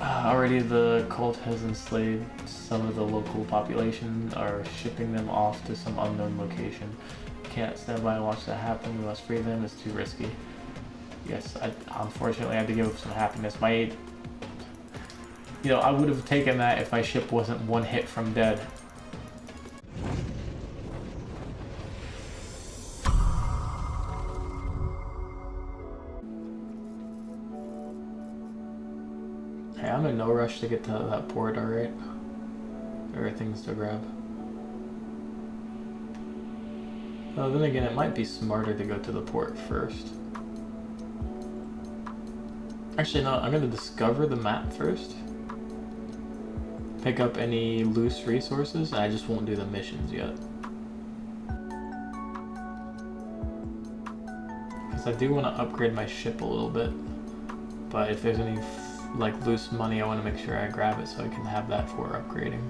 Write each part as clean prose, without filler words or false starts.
Already the cult has enslaved some of the local population, are shipping them off to some unknown location. Can't stand by and watch that happen. We must free them. It's too risky. Yes, I unfortunately had to give up some happiness. I would have taken that if my ship wasn't one hit from dead. Hey, I'm in no rush to get to that port, alright? There are things to grab. Oh, then again, it might be smarter to go to the port first. Actually, no, I'm gonna discover the map first. Pick up any loose resources, and I just won't do the missions yet. Because I do want to upgrade my ship a little bit. But if there's any loose money, I want to make sure I grab it so I can have that for upgrading.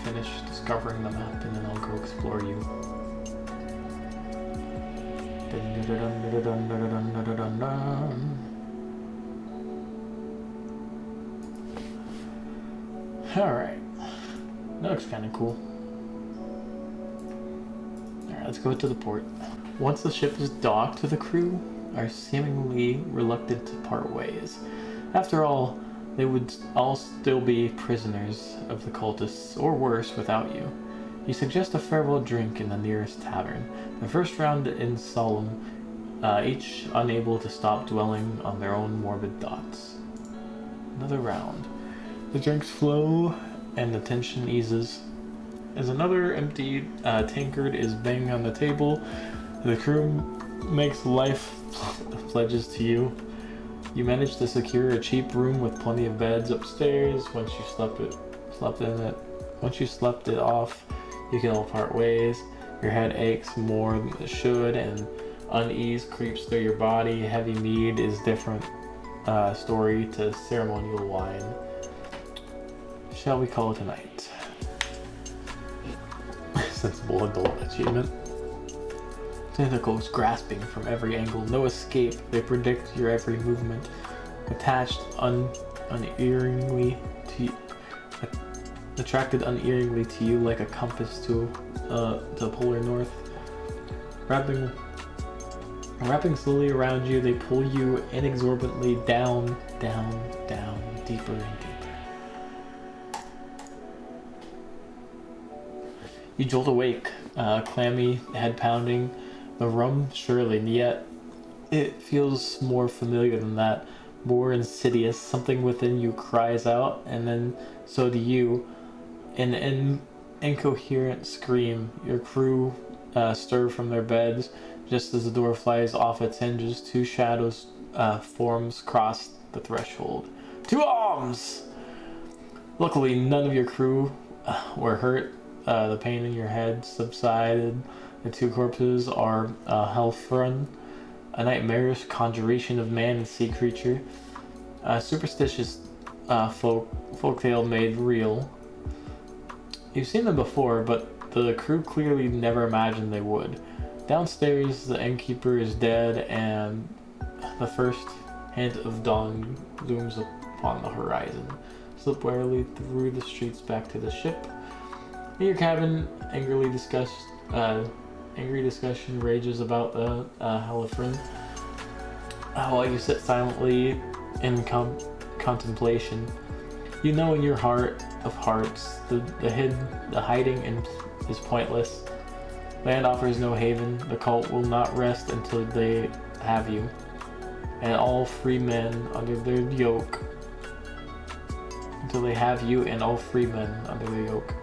Finish discovering the map and then I'll go explore you. Alright. That looks kinda cool. Alright, let's go to the port. Once the ship is docked, the crew are seemingly reluctant to part ways. After all, they would all still be prisoners of the cultists, or worse, without you. You suggest a farewell drink in the nearest tavern. The first round ends solemn, each unable to stop dwelling on their own morbid thoughts. Another round. The drinks flow, and the tension eases. As another empty tankard is banged on the table, the crew makes life pledges to you. You manage to secure a cheap room with plenty of beds upstairs. Once you slept it off, you can all part ways. Your head aches more than it should, and unease creeps through your body. Heavy mead is different story to ceremonial wine. Shall we call it a night? Sensible adult achievement. Tentacles grasping from every angle, no escape. They predict your every movement, attracted unerringly to you like a compass to polar north. Wrapping slowly around you, they pull you inexorably down, down, down, deeper and deeper. You jolt awake, clammy, head pounding. The rum, surely, and yet it feels more familiar than that, more insidious. Something within you cries out, and then so do you. In an incoherent scream, your crew stir from their beds. Just as the door flies off its hinges, two shadows forms cross the threshold. Two arms! Luckily, none of your crew were hurt. The pain in your head subsided. The two corpses are Hellfrun, a nightmarish conjuration of man and sea creature. A superstitious folktale made real. You've seen them before, but the crew clearly never imagined they would. Downstairs, the innkeeper is dead, and the first hint of dawn looms upon the horizon. Slip warily through the streets back to the ship. In your cabin, angry discussion rages about the Hellfrun. While you sit silently in contemplation, you know in your heart of hearts the hiding is pointless. Land offers no haven. The cult will not rest until they have you, and all free men under their yoke. Until they have you and all free men under their yoke.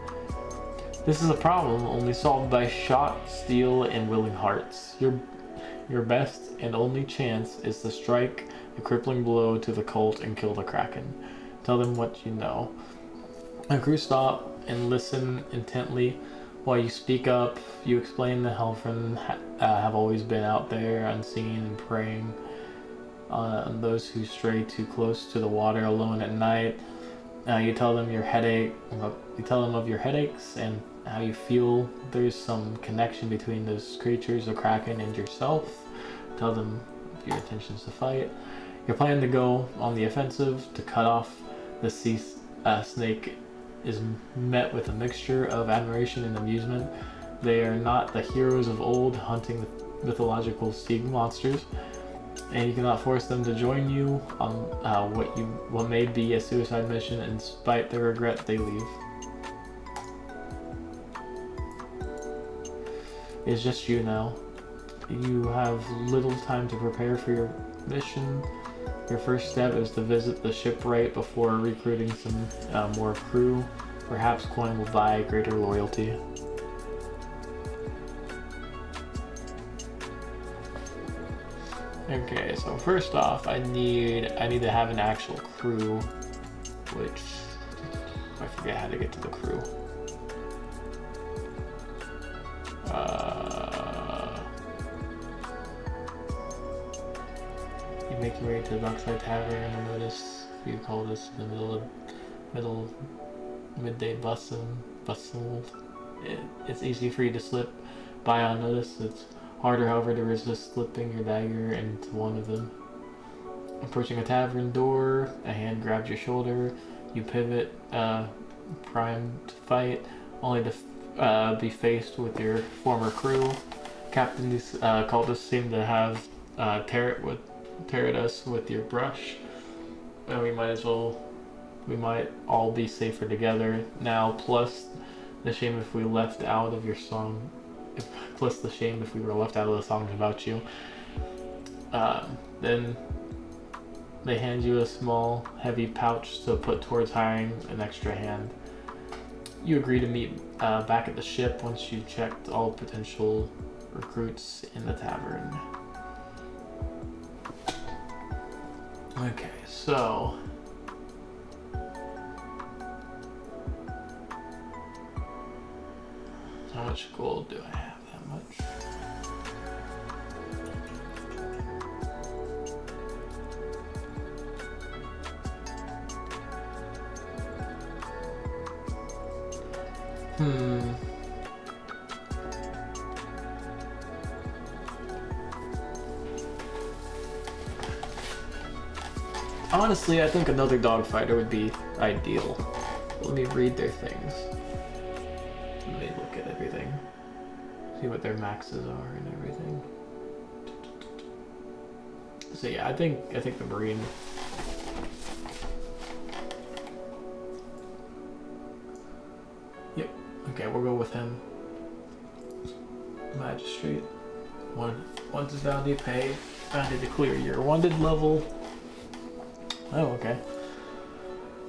This is a problem only solved by shot, steel, and willing hearts. Your best and only chance is to strike a crippling blow to the cult and kill the Kraken. Tell them what you know. The crew stop and listen intently While you speak up, you explain the Helfrin have always been out there, unseen and preying on those who stray too close to the water alone at night. You tell them your headache. You tell them of your headaches and how you feel. There's some connection between those creatures, the Kraken, and yourself. Tell them your intentions to fight. Your plan to go on the offensive to cut off the sea snake is met with a mixture of admiration and amusement. They are not the heroes of old hunting the mythological sea monsters, and you cannot force them to join you on what may be a suicide mission, and despite their regret, they leave. It's just you now. You have little time to prepare for your mission. Your first step is to visit the shipwright before recruiting some more crew. Perhaps coin will buy greater loyalty. Okay, so first off, I need to have an actual crew, which I forget how to get to the crew. You make your way to the Dockside Tavern and notice you call this in the midday bustle. It's easy for you to slip by unnoticed. It's harder, however, to resist slipping your dagger into one of them. Approaching a tavern door, a hand grabs your shoulder. You pivot, primed to fight, only to be faced with your former crew. Captain's cultists seem to have teared us with your brush. And we might all be safer together now. Plus the shame if we left out of your song. Plus the shame if we were left out of the songs about you. Then they hand you a small, heavy pouch to put towards hiring an extra hand. You agree to meet back at the ship once you've checked all potential recruits in the tavern. Okay, so how much gold do I have? That much? Honestly, I think another dogfighter would be ideal. Let me read their things. Let me look at everything. See what their maxes are and everything. So yeah, I think the Marine. Yep. Okay, we'll go with him. Magistrate. Once his bounty paid, bounty to clear your wanted level. Oh, okay.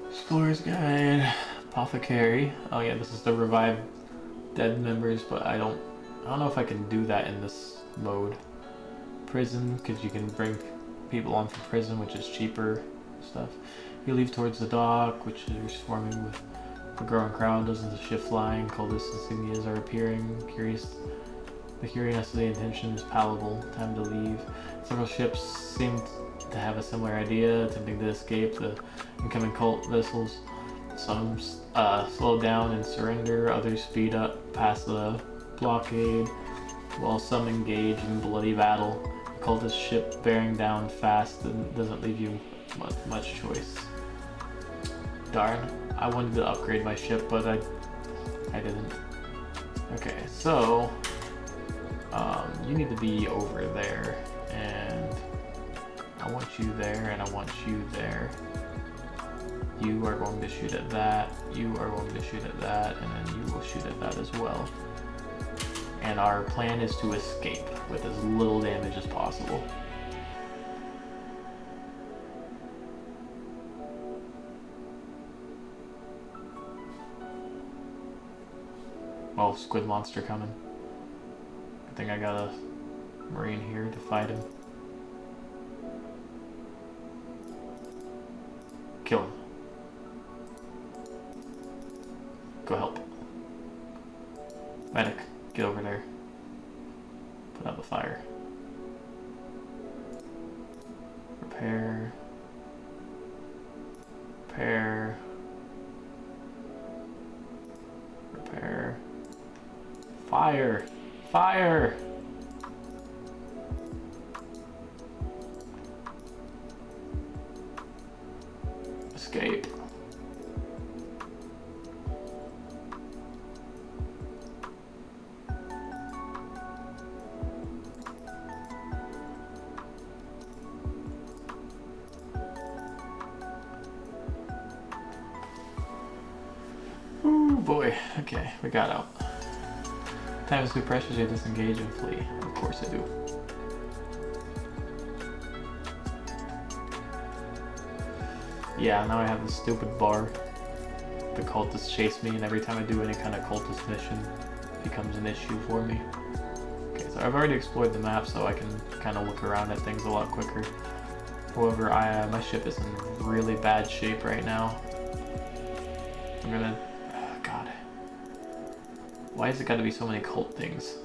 Explorer's Guide. Apothecary. Oh yeah, this is to revive dead members, but I don't know if I can do that in this mode. Prison, because you can bring people on from prison, which is cheaper stuff. You leave towards the dock, which is swarming with a growing crowd. Dozens of ships flying. Coldest insignias are appearing. The curiosity and tension is palpable. Time to leave. Several ships seem to have a similar idea, attempting to escape the incoming cult vessels. Some slow down and surrender, others speed up past the blockade, while some engage in bloody battle. The cultist ship bearing down fast and doesn't leave you much choice. Darn, I wanted to upgrade my ship, but I didn't. Okay, so you need to be over there, and I want you there, and I want you there. You are going to shoot at that, you are going to shoot at that, and then you will shoot at that as well. And our plan is to escape with as little damage as possible. Well, squid monster coming. I think I got a Marine here to fight him. Kill him. Go help. Get over there. Put out the fire. Repair. Repair. Repair. Fire! Fire! Escape. Ooh boy. Okay, we got out. Time is too precious to disengage and flee. Of course I do. Yeah, now I have this stupid bar. The cultists chase me, and every time I do any kind of cultist mission, it becomes an issue for me. Okay, so I've already explored the map, so I can kind of look around at things a lot quicker. However, my ship is in really bad shape right now. I'm gonna... God. Why has it got to be so many cult things?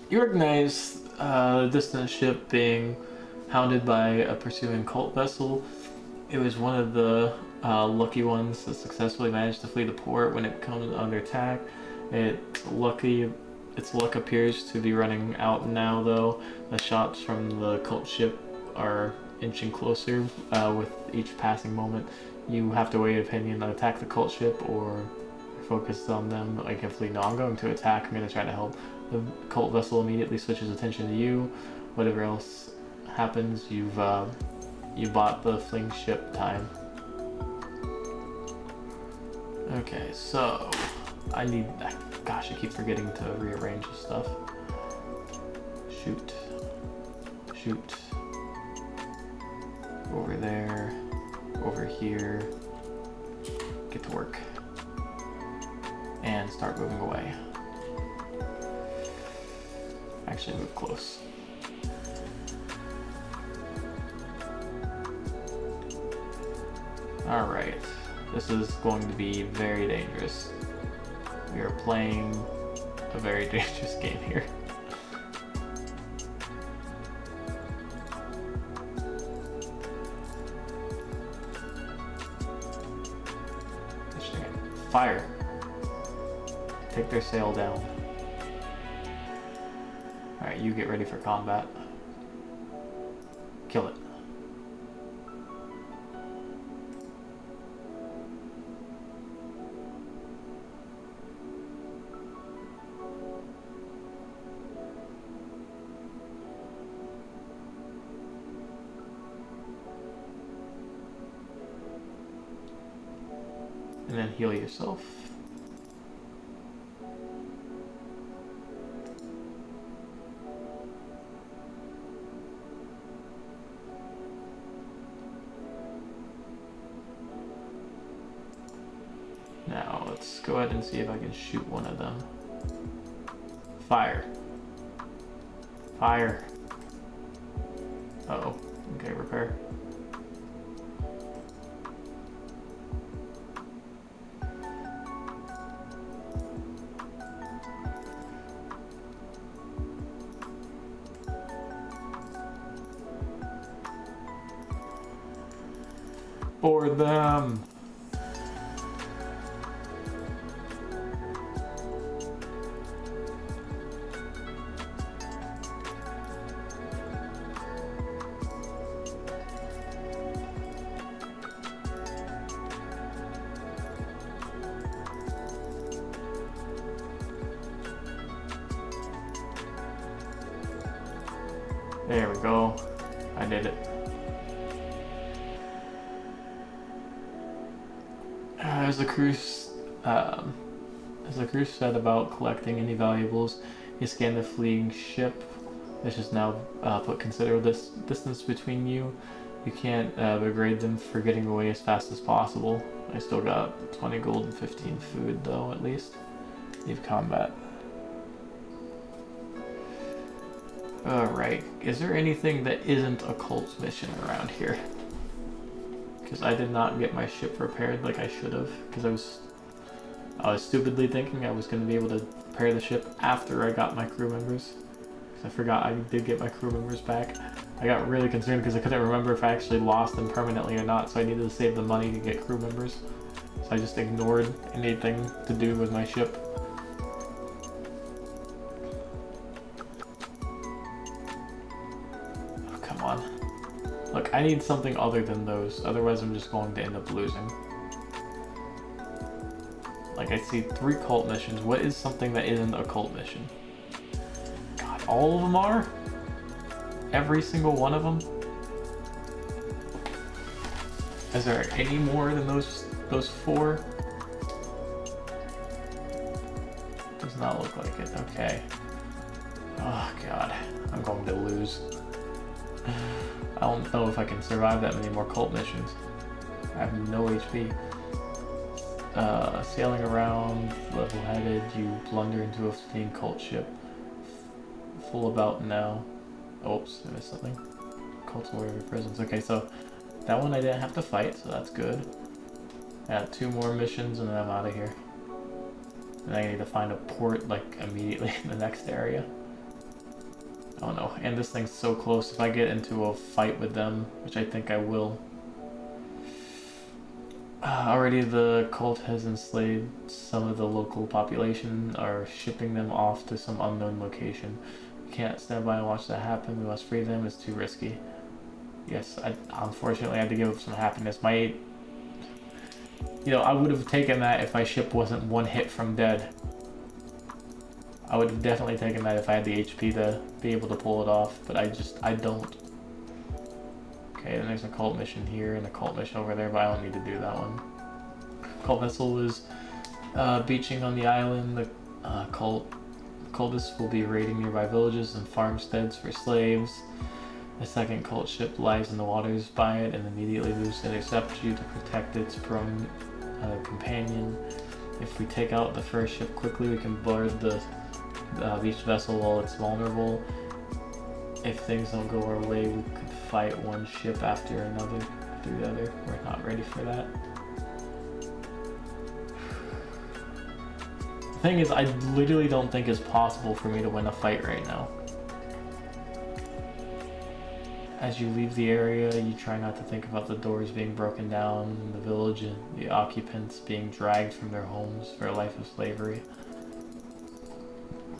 You recognize a distant ship being hounded by a pursuing cult vessel. It was one of the lucky ones that successfully managed to flee the port when it comes under attack. Its luck appears to be running out now, though. The shots from the cult ship are inching closer with each passing moment. You have to weigh your opinion on attack the cult ship or focus on them. I can flee. No, I'm going to attack. I'm going to try to help. The cult vessel immediately switches attention to you. Whatever else happens, you bought the fling ship time. Okay, so I need... Gosh, I keep forgetting to rearrange this stuff. Shoot. Shoot. Over there. Over here. Get to work. And start moving away. Actually move close. Alright, this is going to be very dangerous. We are playing a very dangerous game here. Fire. Take their sail down. Alright, you get ready for combat. Kill it. And then heal yourself. Now let's go ahead and see if I can shoot one of them. Fire. Fire. Uh-oh. Okay, repair. Board them! There we go. I did it. As the crew said about collecting any valuables, you scan the fleeing ship. This is now put considerable distance between you. You can't begrade them for getting away as fast as possible. I still got 20 gold and 15 food though, at least. Leave combat. Alright, is there anything that isn't a cult mission around here? Because I did not get my ship repaired like I should have, because I was stupidly thinking I was going to be able to repair the ship after I got my crew members. I forgot I did get my crew members back. I got really concerned because I couldn't remember if I actually lost them permanently or not, so I needed to save the money to get crew members. So I just ignored anything to do with my ship. Oh, come on. Look, I need something other than those, otherwise I'm just going to end up losing. Like, I see 3 cult missions. What is something that isn't a cult mission? God, all of them are? Every single one of them? Is there any more than those 4? Does not look like it. Okay. Oh god, I'm going to lose. I don't know if I can survive that many more cult missions. I have no HP. Sailing around, level-headed, you blunder into a fleeing cult ship. Full about now. Oops, I missed something. Cults aware of your presence. Okay, so that one I didn't have to fight, so that's good. I got 2 more missions and then I'm out of here. And I need to find a port, like, immediately in the next area. Oh no, and this thing's so close. If I get into a fight with them, which I think I will. Already the cult has enslaved some of the local population, are shipping them off to some unknown location. We can't stand by and watch that happen. We must free them. It's too risky. Yes, I unfortunately had to give up some happiness. I would have taken that if my ship wasn't 1 hit from dead. I would have definitely taken that if I had the HP to be able to pull it off, but I don't. Okay, then there's a cult mission here and a cult mission over there, but I don't need to do that one. Cult vessel is beaching on the island. The cultists will be raiding nearby villages and farmsteads for slaves. A second cult ship lies in the waters by it and immediately moves to intercept you to protect its prone companion. If we take out the first ship quickly, we can board the beached vessel while it's vulnerable. If things don't go our way, we could fight one ship after the other. We're not ready for that. The thing is, I literally don't think it's possible for me to win a fight right now. As you leave the area, you try not to think about the doors being broken down, the village and the occupants being dragged from their homes for a life of slavery.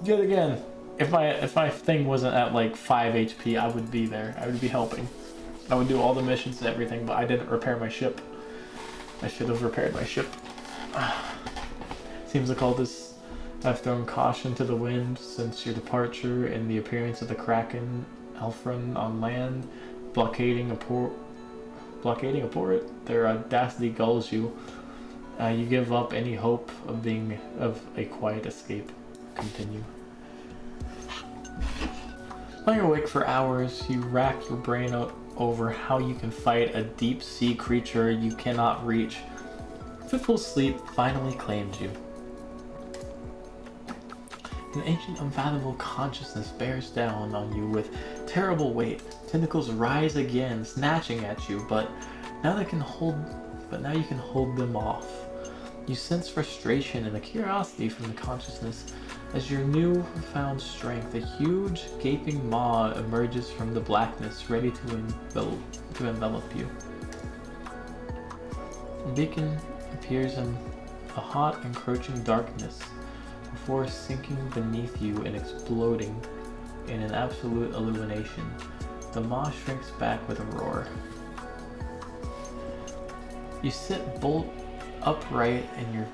Yet again, if my thing wasn't at like 5 HP, I would be there. I would be helping. I would do all the missions and everything, but I didn't repair my ship. I should have repaired my ship. Seems like all this I've thrown caution to the wind since your departure and the appearance of the Kraken Elfrun on land, blockading a port. Their audacity gulls you. You give up any hope of a quiet escape. Continue. Lying awake for hours, you rack your brain over how you can fight a deep sea creature you cannot reach. Fitful sleep finally claimed you. An ancient, unfathomable consciousness bears down on you with terrible weight. Tentacles rise again, snatching at you, but now you can hold them off. You sense frustration and a curiosity from the consciousness. As your new-found strength, a huge, gaping maw emerges from the blackness, ready to envelop you. A beacon appears in a hot, encroaching darkness, before sinking beneath you and exploding in an absolute illumination. The maw shrinks back with a roar. You sit bolt upright in your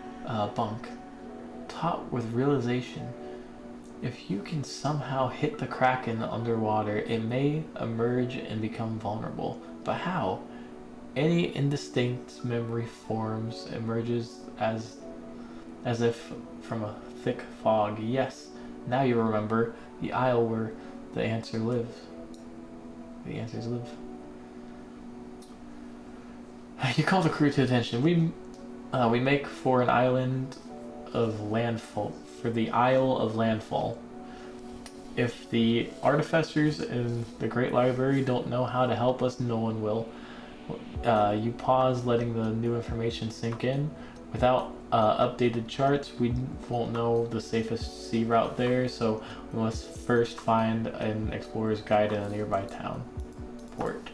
bunk, taut with realization. If you can somehow hit the Kraken underwater, it may emerge and become vulnerable. But how? Any indistinct memory forms, emerges as if from a thick fog. Yes, now you remember the isle where the answers live. You call the crew to attention. We make for an island of landfall, for the Isle of Landfall. If the artificers in the Great Library don't know how to help us, no one will. You pause, letting the new information sink in. Without updated charts, we won't know the safest sea route there, so we must first find an explorer's guide in a nearby town port.